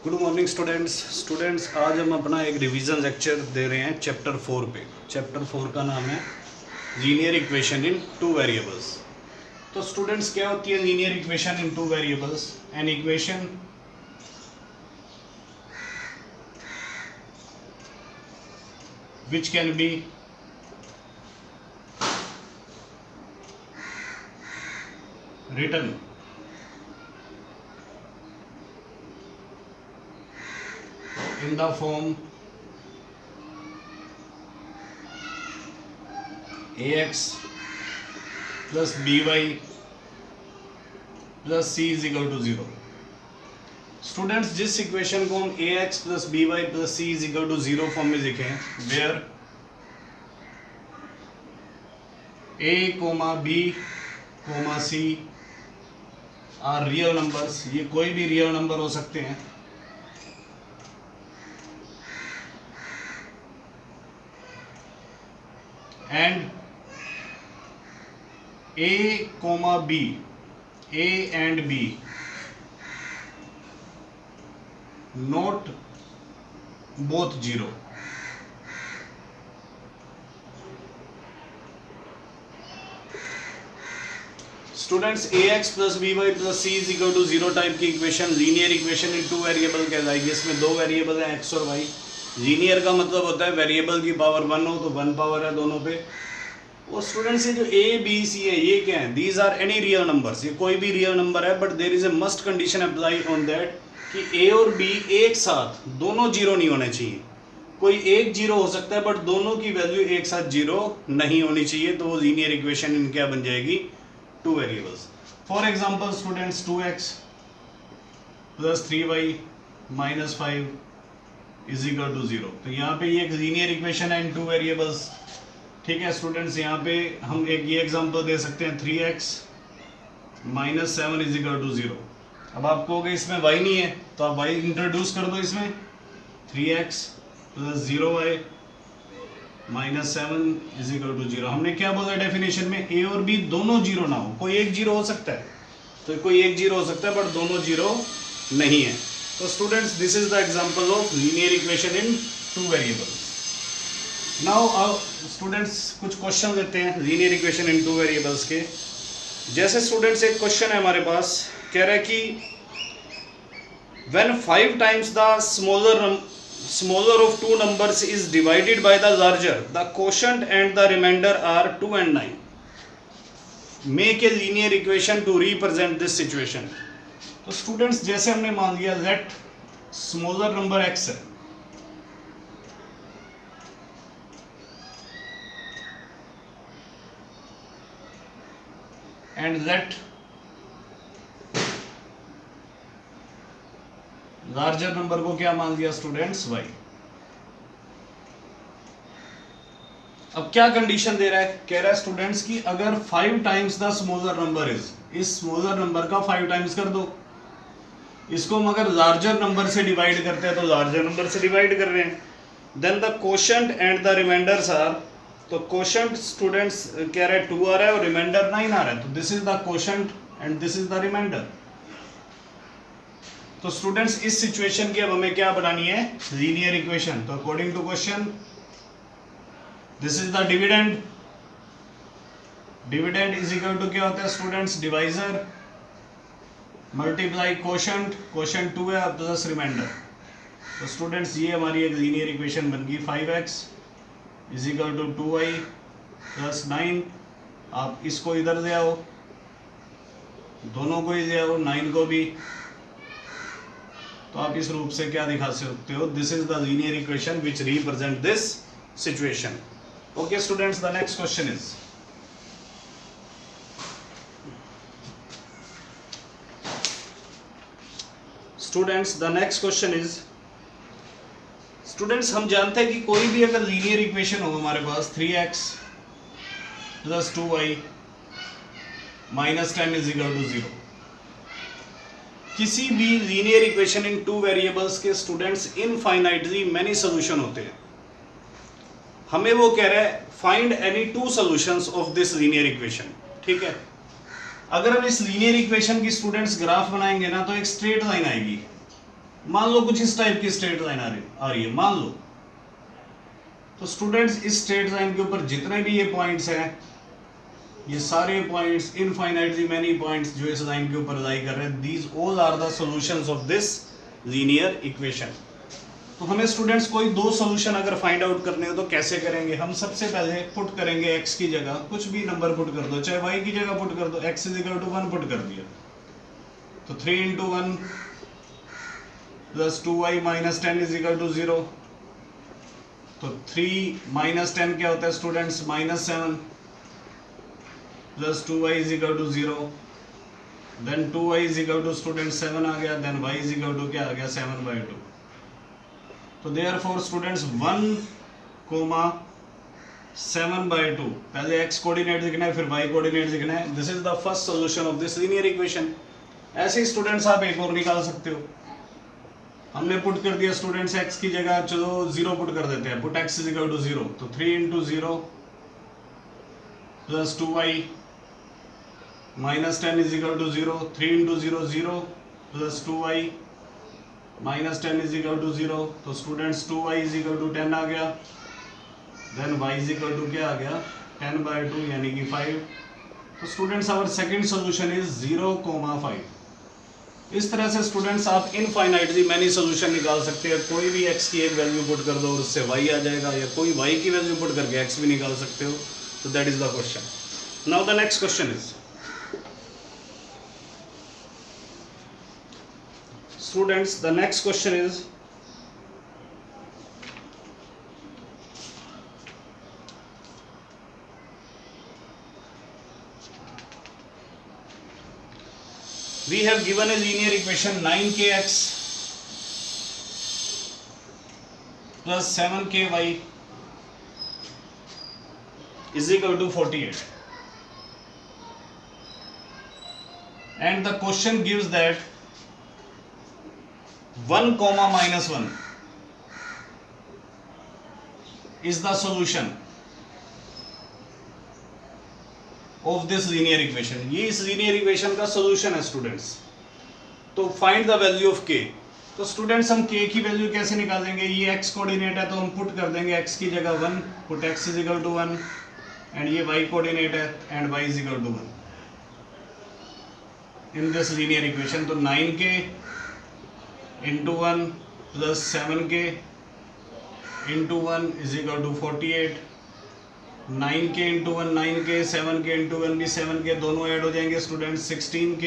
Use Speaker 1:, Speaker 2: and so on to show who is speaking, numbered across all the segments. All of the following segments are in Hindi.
Speaker 1: गुड मॉर्निंग स्टूडेंट्स आज हम अपना एक रिवीजन लेक्चर दे रहे हैं चैप्टर 4 पे। चैप्टर 4 का नाम है linear equation in two variables. तो स्टूडेंट्स क्या होती है linear equation in two variables? An equation which can be written in the form ax plus by plus c is equal to 0। Students जिस इक्वेशन को हम ax plus by plus c is equal to 0 form में लिखें, where a, b, c are real numbers, ये कोई भी रियल नंबर हो सकते हैं, and a and b not both 0। Students ax plus by plus c is equal to 0 type की equation linear equation in two variable कहलाएगी। इसमें दो वेरिएबल हैं x और y। लीनियर का मतलब होता है वेरिएबल की पावर 1 हो तो 1 पावर है दोनों पे। और स्टूडेंट्स ये जो a b c है ये क्या है? These are any real numbers, ये कोई भी रियल नंबर है, but there is a must condition apply on that कि a और b एक साथ दोनों जीरो नहीं होने चाहिए। कोई एक जीरो हो सकता है बट दोनों की वैल्यू एक साथ जीरो नहीं होनी चाहिए, तो वो लीनियर इक्वेशन इन क्या बन जाएगी? Two variables. For example students 2x plus 3y minus 5 is equal to 0। तो यहाँ पे ये एक लीनियर इक्वेशन है इन टू वेरिएबल्स। ठीक है स्टूडेंट्स, यहाँ पे हम एक ये एग्जांपल दे सकते हैं 3x minus 7 is equal to 0। अब आप कहोगे इसमें y नहीं है तो आप y इंट्रोड्यूस कर दो इसमें, 3x plus 0y minus 7 is equal to 0। हमने क्या बोला डेफिनेशन में? a और b दोनों जीरो ना हो, कोई एक जीरो हो सकता है, तो कोई एक जीरो हो सकता है बट दोनों जीरो नहीं है। तो students this is the example of linear equation in two variables. Now students कुछ क्वेश्चन लेते हैं linear equation in two variables के। जैसे स्टूडेंट्स एक क्वेश्चन है हमारे पास, कह रहा है कि when 5 times the smaller of two numbers is divided by the larger, the quotient and the remainder are 2 and 9. Make a linear equation to represent this situation. तो स्टूडेंट्स जैसे हमने मान लिया लेट स्मॉलर नंबर x है, एंड लेट लार्जर नंबर को क्या मान लिया स्टूडेंट्स? y। अब क्या कंडीशन दे रहा है? कह रहा है स्टूडेंट्स कि अगर 5 times the smaller number is, इस स्मॉलर नंबर का 5 टाइम्स कर दो। इसको हम अगर लार्जर नंबर से डिवाइड करते हैं तो लार्जर नंबर से डिवाइड कर रहे हैं। Then the quotient and the remainders are, तो कोशेंट स्टूडेंट्स कह रहे हैं 2 आ रहा है और रिमाइंडर 9 आ रहा है, तो this is the quotient and this is the remainder. तो स्टूडेंट्स इस सिचुएशन की अब हमें क्या बनानी है? Linear equation. तो according to question this is the dividend. Dividend is equal to क्या होता है students? Divisor multiply quotient, quotient 2 है प्लस रिमाइंडर। तो स्टूडेंट्स ये हमारी एक लीनियर इक्वेशन बन गई 5x is equal to 2y plus 9। आप इसको इधर ले आओ, दोनों को ही ले आओ, 9 को भी, तो आप इस रूप से क्या दिखा सकते हो? This is the linear equation which represent this situation. Okay students, the next question is, students the next question is, students हम जानते हैं कि कोई भी अगर लीनियर इक्वेशन हो हमारे पास 3x plus 2y minus 10 is equal to 0, किसी भी linear equation in two variables के स्टूडेंट्स इनफाइनाइटली मेनी सोल्यूशन होते हैं। हमें वो कह रहा है find any two solutions of this linear equation. ठीक है, अगर हम इस लीनियर इक्वेशन की स्टूडेंट्स ग्राफ बनाएंगे ना तो एक स्ट्रेट लाइन आएगी, मान लो कुछ इस टाइप की स्ट्रेट लाइन आ रही है मान लो। तो स्टूडेंट्स इस स्ट्रेट लाइन के ऊपर जितने भी ये पॉइंट्स हैं, ये सारे पॉइंट्स, इनफाइनाइटली मैनी पॉइंट्स जो इस लाइन के ऊपर लाई कर रहे हैं, these all are the solutions of this linear equation. तो हमें स्टूडेंट्स कोई दो सॉल्यूशन अगर फाइंड आउट करने हो तो कैसे करेंगे? हम सबसे पहले पुट करेंगे x की जगह कुछ भी नंबर पुट कर दो, चाहे y की जगह पुट कर दो, x is equal to 1 put कर दिया तो 3 into 1 plus 2y minus 10 is equal to 0। तो 3 माइनस 10 क्या होता है students? Minus 7 plus 2y is equal to 0। Then 2y is equal to students 7 आ गया, then y is equal to क्या आ गया? 7/2। तो देयरफॉर स्टूडेंट्स 1, 7/2, पहले x कोऑर्डिनेट लिखना है फिर y कोऑर्डिनेट लिखना है। This is the first solution of this linear equation. ऐसे ही स्टूडेंट्स आप एक और निकाल सकते हो। हमने पुट कर दिया स्टूडेंट्स x की जगह, चलो 0 पुट कर देते हैं, put x is equal to 0। तो 3 into 0 plus 2y minus 10 is equal to 0। 3 into 0 0 plus 2y minus 10 is equal to 0। तो students 2y is equal to 10 आ गया, then y is equal to क्या आ गया? 10/2 यानी कि 5। तो students our second solution is 0,5। इस तरह से स्टूडेंट्स आप इनफाइनाइटली मैनी सॉल्यूशन निकाल सकते हैं। कोई भी x की एक वैल्यू पुट कर दो और उससे y आ जाएगा, या कोई y की वैल्यू पुट करके x भी निकाल सकते हो। तो that is the question. Now the next question is, students, the next question is, we have given a linear equation 9kx plus 7ky is equal to 48, and the question gives that 1, minus 1 is the solution of this linear equation। ये इस linear equation का solution है स्टूडेंट्स। तो find the value of k। तो स्टूडेंट्स हम k की वैल्यू कैसे निकालेंगे? ये x कोऑर्डिनेट है तो हम पुट कर देंगे x की जगह 1, put x is equal to 1, and ये y कोऑर्डिनेट है and y is equal to 1 in this linear equation। तो 9k into 1 plus 7k into 1 is equal to 48। 9k into 1 9k, 7k into 1 भी 7k, दोनों ऐड हो जाएंगे students. 16k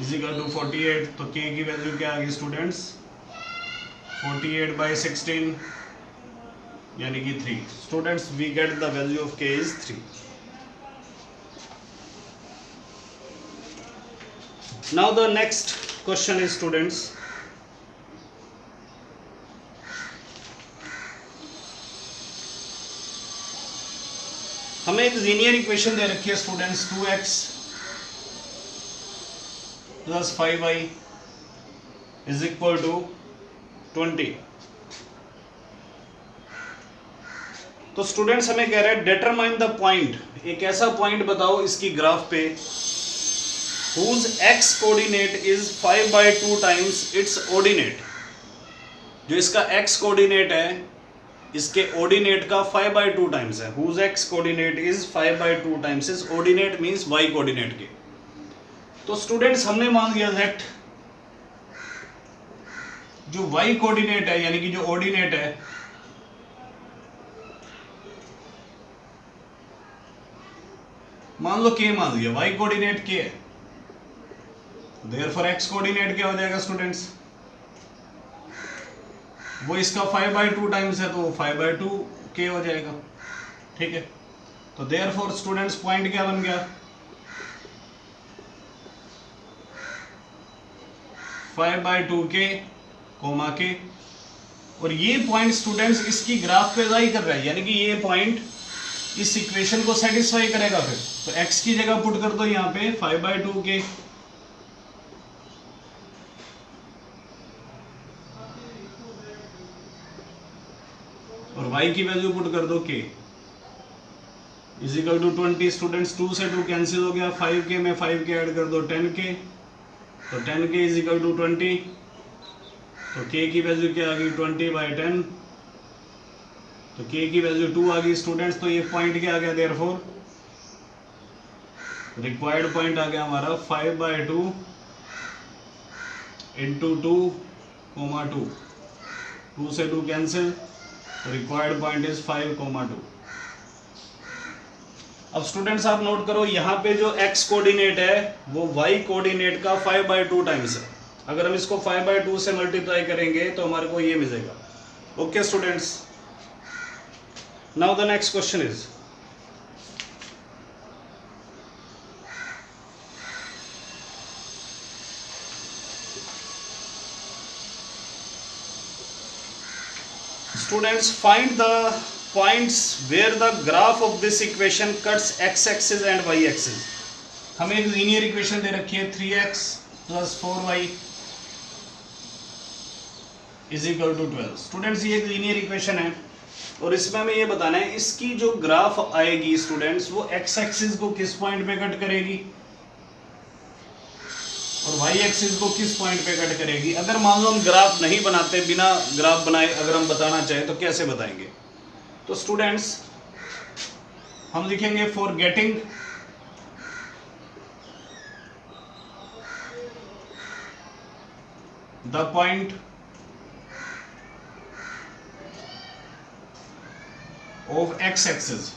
Speaker 1: is equal to 48। तो k की वैल्यू क्या आ गई स्टूडेंट्स? 48/16 यानी कि 3। Students we get the value of k is 3। Now the next question is students, हमें एक लीनियर इक्वेशन दे रखी है students 2x plus 5y is equal to 20। तो स्टूडेंट्स हमें कह रहा है डिटरमाइन द पॉइंट, एक ऐसा पॉइंट बताओ इसकी ग्राफ पे whose x coordinate is 5/2 times its ordinate। जो इसका x कोऑर्डिनेट है इसके ऑर्डिनेट का 5/2 टाइम्स है। whose x coordinate is 5/2 times its ordinate means y coordinate के। तो स्टूडेंट्स हमने मान लिया that जो y कोऑर्डिनेट है यानी कि जो ऑर्डिनेट है मान लो k मान लिया, y कोऑर्डिनेट k है, देयरफॉर x कोऑर्डिनेट क्या हो जाएगा स्टूडेंट्स? वो इसका 5/2 टाइम्स है तो 5/2 k हो जाएगा, ठीक है। तो देयरफॉर स्टूडेंट्स पॉइंट क्या बन गया? 5/2 k, k। और ये पॉइंट स्टूडेंट्स इसकी ग्राफ पे लाई कर रहा है, यानी कि ये पॉइंट इस इक्वेशन को सेटिस्फाई करेगा। फिर तो x की जगह पुट कर दो यहाँ पे 5/2 k, और y की वैल्यू पुट कर दो k is equal to 20। Students 2 से 2 कैंसिल हो गया, 5k में 5k ऐड कर दो 10k, तो 10k इज इक्वल टू 20, तो k की वैल्यू क्या आ गई 20/10, तो k की वैल्यू 2 आ गई स्टूडेंट्स। तो ये पॉइंट क्या आ गया, देयरफॉर रिक्वायर्ड पॉइंट आ गया हमारा 5/2 इंटू 2, 2 से 2 कैंसिल, रिक्वायर्ड पॉइंट इज 5,2। अब स्टूडेंट्स आप नोट करो, यहाँ पे जो x कोऑर्डिनेट है वो y कोऑर्डिनेट का 5/2 टाइम्स है। अगर हम इसको 5/2 से मल्टीप्लाई करेंगे तो हमारे को ये मिलेगा। Okay students, now the next question is students find the points where the graph of this equation cuts x axis and y axis। हमें एक लीनियर इक्वेशन दे रखी है 3x + 4y is equal to 12। Students ये एक लीनियर इक्वेशन है और इसमें हमें ये बताना है इसकी जो ग्राफ आएगी स्टूडेंट्स वो x एक्सिस को किस पॉइंट पे कट करेगी और y एक्सिस को किस पॉइंट पे कट करेगी। अगर मान लो हम ग्राफ नहीं बनाते, बिना ग्राफ बनाए अगर हम बताना चाहें तो कैसे बताएंगे। तो स्टूडेंट्स हम लिखेंगे for getting the point of x axis.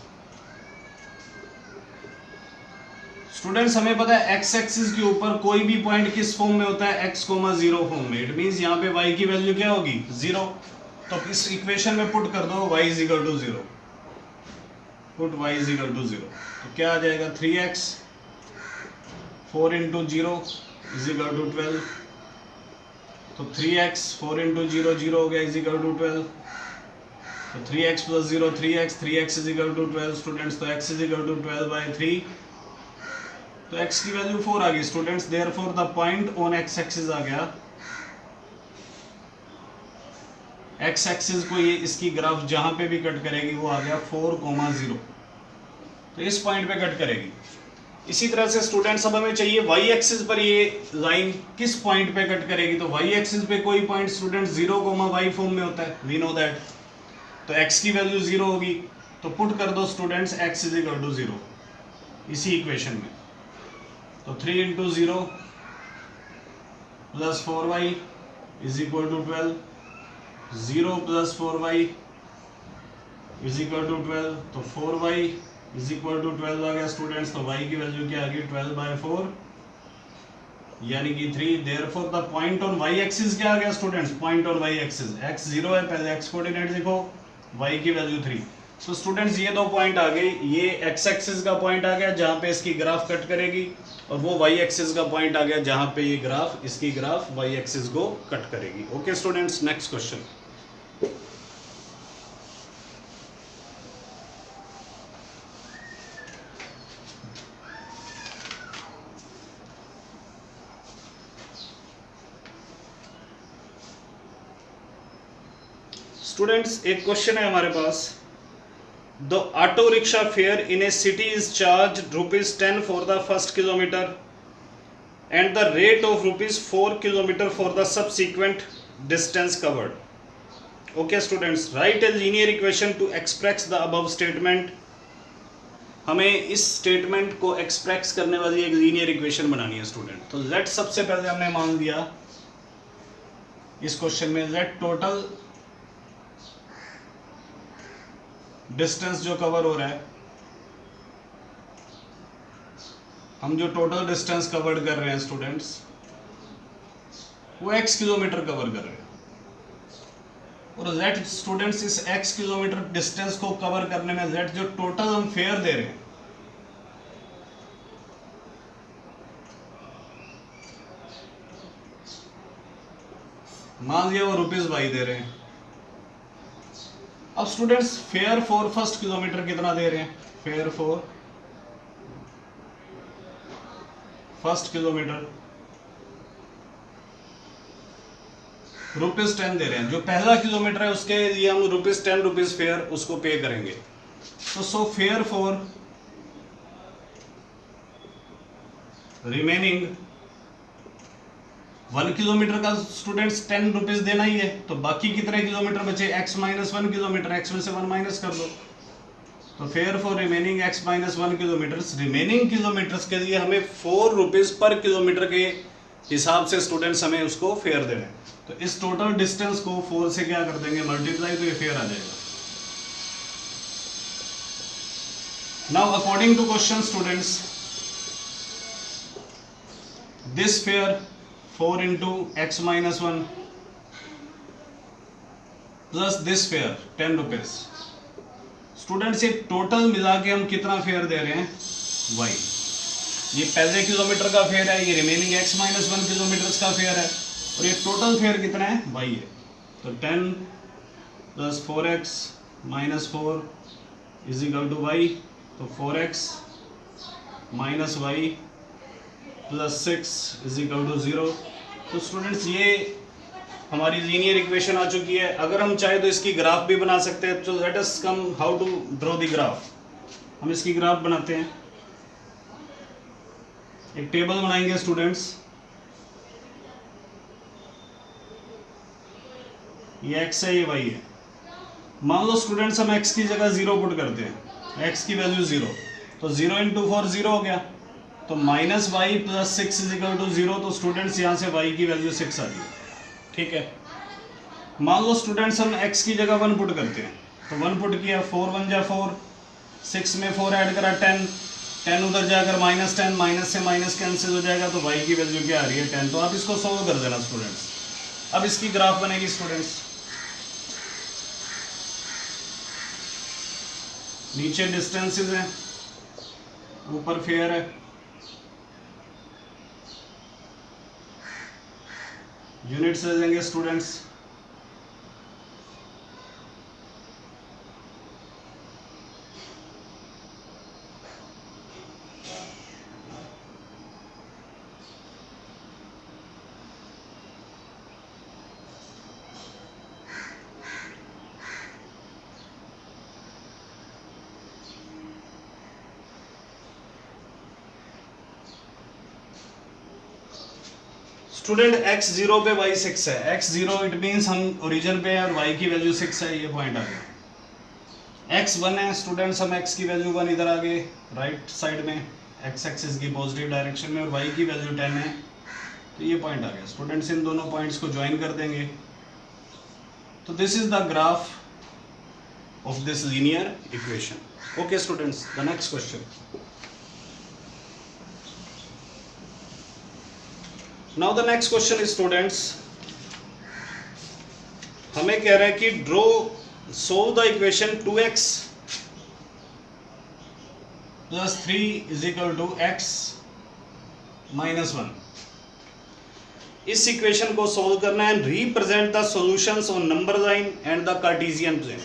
Speaker 1: Students हमें पता है x एक्सिस के ऊपर कोई भी पॉइंट किस फॉर्म में होता है, x, 0 फॉर्म में। इट मींस यहाँ पे y की वैल्यू क्या होगी 0। तो इस इक्वेशन में पुट कर दो y = 0, पुट y = 0। तो क्या आ जाएगा 3x 4 × 0 = 12। तो 3x 4 × 0 0 हो गया = 12। तो 3x + 0 3x, 3x = 12 स्टूडेंट्स। तो x = 12/3। तो x की वैल्यू 4 आ गई students. Therefore the point on x axis आ गया, x एक्सिस को ये इसकी ग्राफ जहां पे भी कट करेगी वो आ गया 4, 0। तो इस पॉइंट पे कट करेगी। इसी तरह से स्टूडेंट्स अब हमें चाहिए y एक्सिस पर ये लाइन किस पॉइंट पे कट करेगी। तो y एक्सिस पे कोई पॉइंट स्टूडेंट्स 0, y फॉर्म में होता है, वी नो दैट। तो x की वैल्यू 0 होगी, तो पुट कर दो स्टूडेंट्स x = 0 इसी इक्वेशन में। तो 3 × 0 + 4y = 12, 0 + 4y = 12। तो 4y = 12 आ गया स्टूडेंट्स। तो y की वैल्यू क्या आ गई 12/4 यानी कि 3। Therefore the point on y axis क्या आ गया students, point on y axis x 0 है, पहले x कोऑर्डिनेट लिखो, y की वैल्यू 3। तो स्टूडेंट्स ये दो पॉइंट आ गए, ये x एक्सिस का पॉइंट आ गया जहां पे इसकी ग्राफ कट करेगी और वो y एक्सिस का पॉइंट आ गया जहां पे ये ग्राफ इसकी ग्राफ y एक्सिस को कट करेगी। Okay students, next question. Students एक क्वेश्चन है हमारे पास, the auto rickshaw fare in a city is charge ₹10 for the first kilometre and the rate of ₹4 kilometre for the subsequent distance covered. Okay students, write a linear equation to express the above statement. हमें इस स्टेटमेंट को एक्सप्रेस करने वाली एक लीनियर इक्वेशन बनानी है स्टूडेंट। तो लेट सबसे पहले हमने मान लिया इस क्वेश्चन में लेट टोटल डिस्टेंस जो कवर हो रहा है, हम जो टोटल डिस्टेंस कवर कर रहे हैं स्टूडेंट्स वो x किलोमीटर कवर कर रहे हैं और z स्टूडेंट्स इस x किलोमीटर डिस्टेंस को कवर करने में z जो टोटल हम फेयर दे रहे हैं मान लिया वो ₹22 दे रहे हैं। अब students fair for first kilometre कितना दे रहे हैं, फेयर फॉर फर्स्ट किलोमीटर ₹10 दे रहे हैं। जो पहला किलोमीटर है उसके लिए हम ₹10 फेयर उसको पे करेंगे। तो so fair for remaining 1 kilometre का स्टूडेंट्स 10 रुपीज देना ही है, तो बाकी कितने किलोमीटर बचे, x माइनस 1 किलोमीटर, x में से 1 माइनस कर दो, तो fair for remaining x minus 1 kilometres, remaining kilometres के लिए हमें 4 रुपीज पर किलोमीटर के हिसाब से स्टूडेंट्स हमें उसको फेयर देना है। तो इस टोटल डिस्टेंस को 4 से क्या कर देंगे मल्टीप्लाई, तो ये फेयर आ जाएगा। Now according to question students, this fare 4 into x minus 1 plus this fare 10 rupees, students ये टोटल मिला के हम कितना फेयर दे रहे हैं, y। ये पहले किलोमीटर का फेयर है, ये रिमेनिंग x माइनस 1 किलोमीटर का फेयर है, और ये टोटल फेयर कितना है, y है। तो 10 plus 4x minus 4 is equal to y, तो 4x minus y plus 6 is equal to 0। तो स्टूडेंट्स ये हमारी लीनियर इक्वेशन आ चुकी है। अगर हम चाहे तो इसकी ग्राफ भी बना सकते हैं, तो let us come how to draw the graph. हम इसकी ग्राफ बनाते हैं, एक टेबल बनाएंगे स्टूडेंट्स, ये x है ये y है। मान लो स्टूडेंट्स हम x की जगह 0 पुट करते हैं, x की वैल्यू 0, तो 0 इंटू 4 0 हो गया, तो minus y plus 6 is equal to 0। तो स्टूडेंट्स यहाँ से y की वैल्यू 6 आ गई, ठीक है। मान लो स्टूडेंट्स हम x की जगह 1 पुट करते हैं, तो 1 पुट किया, 4 1 जा 4, 6 में 4 ऐड करा 10, 10 उधर जाकर माइनस 10, माइनस से माइनस कैंसिल हो जाएगा, तो y की वैल्यू क्या आ रही है 10। तो आप इसको सोल्व कर देना स्टूडेंट्स। अब इसकी ग्राफ बनेगी स्टूडेंट्स, नीचे डिस्टेंसेस हैं, ऊपर फेयर है, यूनिट्स ले लेंगे स्टूडेंट्स। स्टूडेंट x 0 पे y 6 है, x 0 इट मीन्स हम ओरिजिन पे है और y की वैल्यू 6 है, ये पॉइंट आ गया। x 1 है स्टूडेंट्स, हम x की वैल्यू 1 इधर आ गए राइट साइड में, x एक्सिस की पॉजिटिव डायरेक्शन में, और y की वैल्यू 10 है, तो ये पॉइंट आ गया स्टूडेंट्स। इन दोनों पॉइंट्स को ज्वाइन कर देंगे, तो this is the graph of this linear equation. Okay students, the next question. Now the next question is students, हमें कह रहा है कि draw solve the equation 2x plus 3 is equal to x minus 1। इस इक्वेशन को सोल्व करना है, represent the solutions on number line and the Cartesian plane.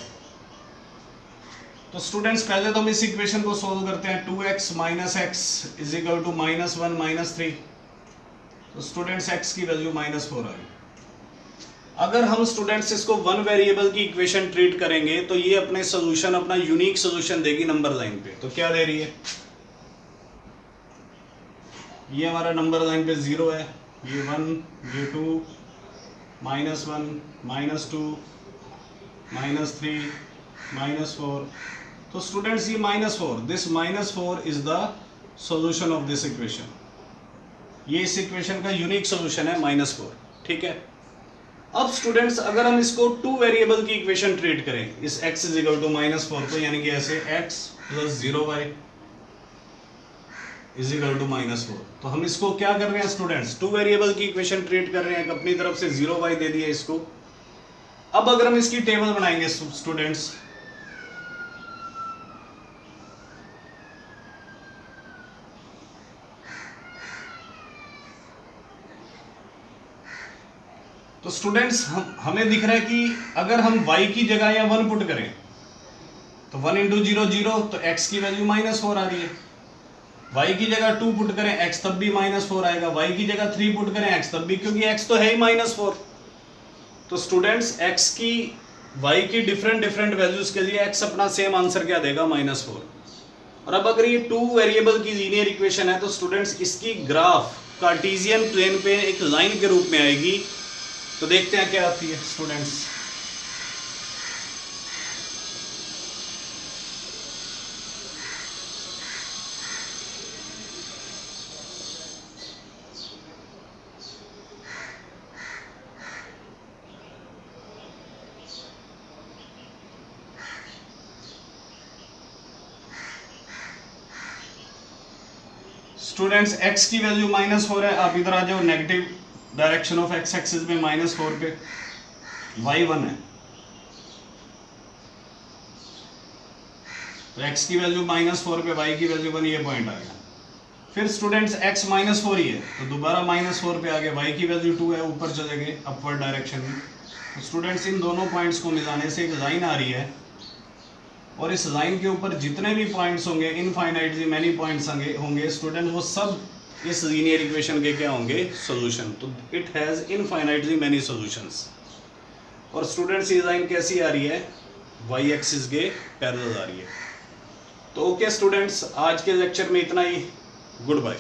Speaker 1: तो स्टूडेंट्स पहले तो हम इस इक्वेशन को सोल्व करते हैं, 2x minus x is equal to minus 1 minus 3। तो स्टूडेंट्स x की वैल्यू माइनस 4 आ गई। अगर हम स्टूडेंट्स इसको वन वेरिएबल की इक्वेशन ट्रीट करेंगे तो ये अपने सोल्यूशन, अपना यूनिक सोल्यूशन देगी नंबर लाइन पे। तो क्या दे रही है, ये हमारा नंबर लाइन पे 0 है, ये 1, ये 2, माइनस 1, माइनस 2, माइनस 3, माइनस 4। तो स्टूडेंट्स ये minus 4, this minus 4 is the solution of this equation. ये इस इक्वेशन का यूनिक सॉल्यूशन है -4, ठीक है। अब स्टूडेंट्स अगर हम इसको 2 वेरिएबल की इक्वेशन ट्रीट करें, इस x इज इक्वल टू -4 को, यानी कि ऐसे x plus 0y is equal to -4, तो हम इसको क्या कर रहे हैं स्टूडेंट्स, 2 वेरिएबल की इक्वेशन ट्रीट कर रहे हैं, अपनी तरफ से 0y दे दिया इसको। अब अगर हम इसकी टेबल बनाएंगे स्टूडेंट्स, तो स्टूडेंट्स हमें दिख रहा है कि अगर हम y की जगह या 1 पुट करें तो 1 इंटू 0 0, तो x की वैल्यू -4 आ रही है। y की जगह 2 पुट करें x तब भी -4 आएगा, y की जगह 3 पुट करें x तब भी, क्योंकि x तो है ही -4। तो स्टूडेंट्स x की y की डिफरेंट वैल्यूज के लिए x अपना सेम आंसर क्या देगा, -4। और अब अगर ये 2 वेरिएबल की लीनियर इक्वेशन है तो स्टूडेंट्स इसकी ग्राफ कार्टेशियन प्लेन पे एक लाइन के रूप में आएगी। तो देखते हैं क्या आती है स्टूडेंट्स। स्टूडेंट्स x की वैल्यू -4 है, आप इधर आ जाओ, negative direction of x axis में -4 पे y 1 है, तो x की वैल्यू -4 पे y की वैल्यू 1, ये पॉइंट आ गया। फिर स्टूडेंट्स x -4 ही है, तो दोबारा -4 पे आ गए, y की वैल्यू 2 है, ऊपर चले गए अपवर्ड डायरेक्शन में। तो स्टूडेंट्स इन दोनों पॉइंट्स को मिलाने से एक लाइन आ रही है, और इस लाइन के ऊपर जितने भी पॉइंट्स होंगे, इनफाइनाइटली मैनी पॉइंट्स होंगे स्टूडेंट, वो सब इस लीनियर इक्वेशन के क्या होंगे, सॉल्यूशन। तो it has infinitely many solutions. और स्टूडेंट्स ये लाइन कैसी आ रही है, वाई एक्सिस के पैरेलल आ रही है। तो ओके स्टूडेंट्स, आज के लेक्चर में इतना ही। Good bye.